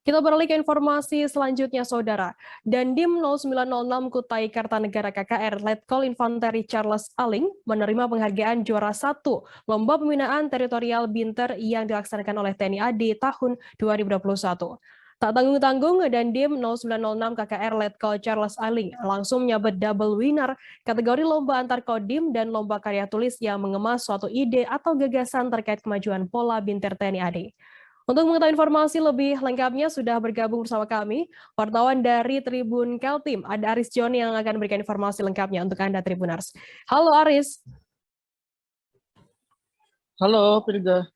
Kita beralih ke informasi selanjutnya, Saudara. Dandim 0906 Kutai Kartanegara KKR Letkol Infanteri Charles Aling menerima penghargaan juara 1 Lomba Pembinaan Teritorial Binter yang dilaksanakan oleh TNI AD tahun 2021. Tak tanggung-tanggung, Dandim 0906 KKR Letkol Charles Aling langsung menyabet double winner kategori lomba antar kodim dan lomba karya tulis yang mengemas suatu ide atau gagasan terkait kemajuan pola binter TNI AD. Untuk mengetahui informasi lebih lengkapnya sudah bergabung bersama kami, wartawan dari Tribun Kaltim, ada Aris John yang akan memberikan informasi lengkapnya untuk Anda Tribuners. Halo Aris. Halo Firda.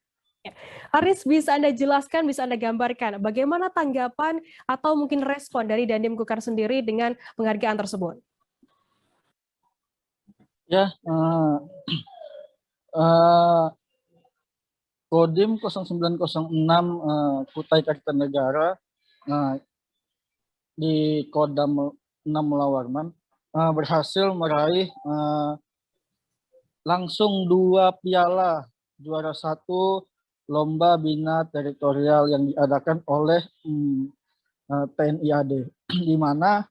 Aris, bisa Anda jelaskan, bisa Anda gambarkan bagaimana tanggapan atau mungkin respon dari Dandim Kukar sendiri dengan penghargaan tersebut? Ya, Kodim 0906 Kutai Kartanegara di Kodam 6 Mulawarman berhasil meraih langsung 2 piala juara 1 lomba bina teritorial yang diadakan oleh TNI AD, di mana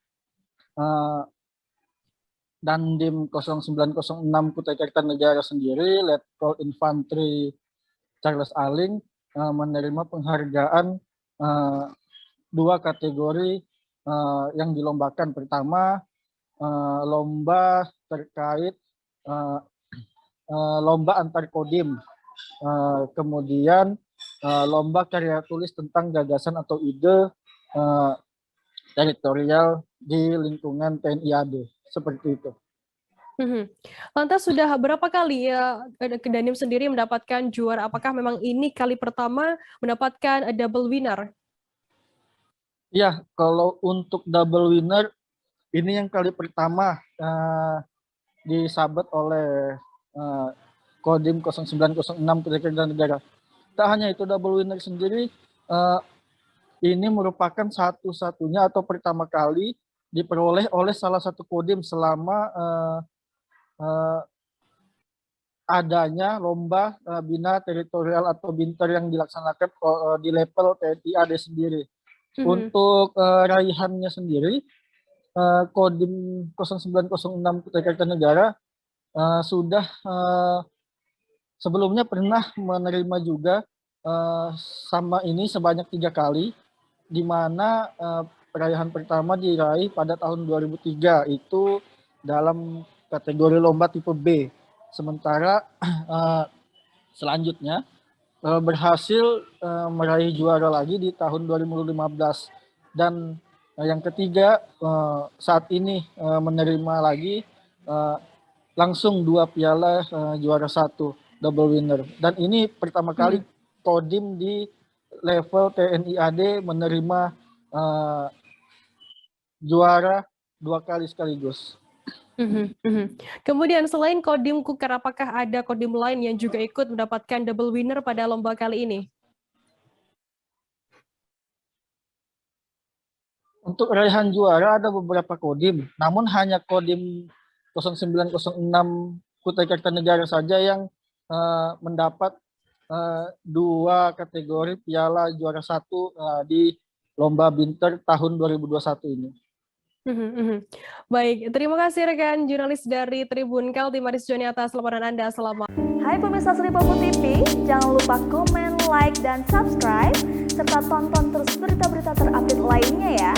Dandim 0906 Kutai Kartanegara sendiri, Letkol Infanteri Charles Aling menerima penghargaan 2 kategori yang dilombakan. Pertama, lomba terkait lomba antar kodim, kemudian lomba karya tulis tentang gagasan atau ide teritorial di lingkungan TNI AD, seperti itu. Lantas sudah berapa kali ya Dandim sendiri mendapatkan juara? Apakah memang ini kali pertama mendapatkan double winner? Ya, kalau untuk double winner ini yang kali pertama disabet oleh Kodim 0906 Kutai Kartanegara. Tak hanya itu, double winner sendiri ini merupakan satu-satunya atau pertama kali diperoleh oleh salah satu kodim selama adanya lomba bina teritorial atau binter yang dilaksanakan di level TNI AD sendiri. Untuk raihannya sendiri, Kodim 0906 Kutai Kartanegara sudah sebelumnya pernah menerima juga sama ini sebanyak 3 kali, di mana peraihan pertama diraih pada tahun 2003, itu dalam kategori lomba tipe B. Sementara selanjutnya berhasil meraih juara lagi di tahun 2015. Dan yang ketiga saat ini menerima lagi langsung 2 piala juara 1 double winner. Dan ini pertama kali kodim di level TNI AD menerima juara 2 kali sekaligus. Kemudian selain Kodim Kukar, apakah ada kodim lain yang juga ikut mendapatkan double winner pada lomba kali ini? Untuk raihan juara ada beberapa kodim, namun hanya Kodim 0906 Kutai Kartanegara saja yang mendapat 2 kategori piala juara 1 di lomba binter tahun 2021 ini. Baik, terima kasih rekan jurnalis dari Tribun Kaltim, Aris Joni, atas laporan Anda. Selamat. Hai pemirsa Sri Popo TV, jangan lupa komen, like, dan subscribe, serta tonton terus berita-berita terupdate lainnya ya.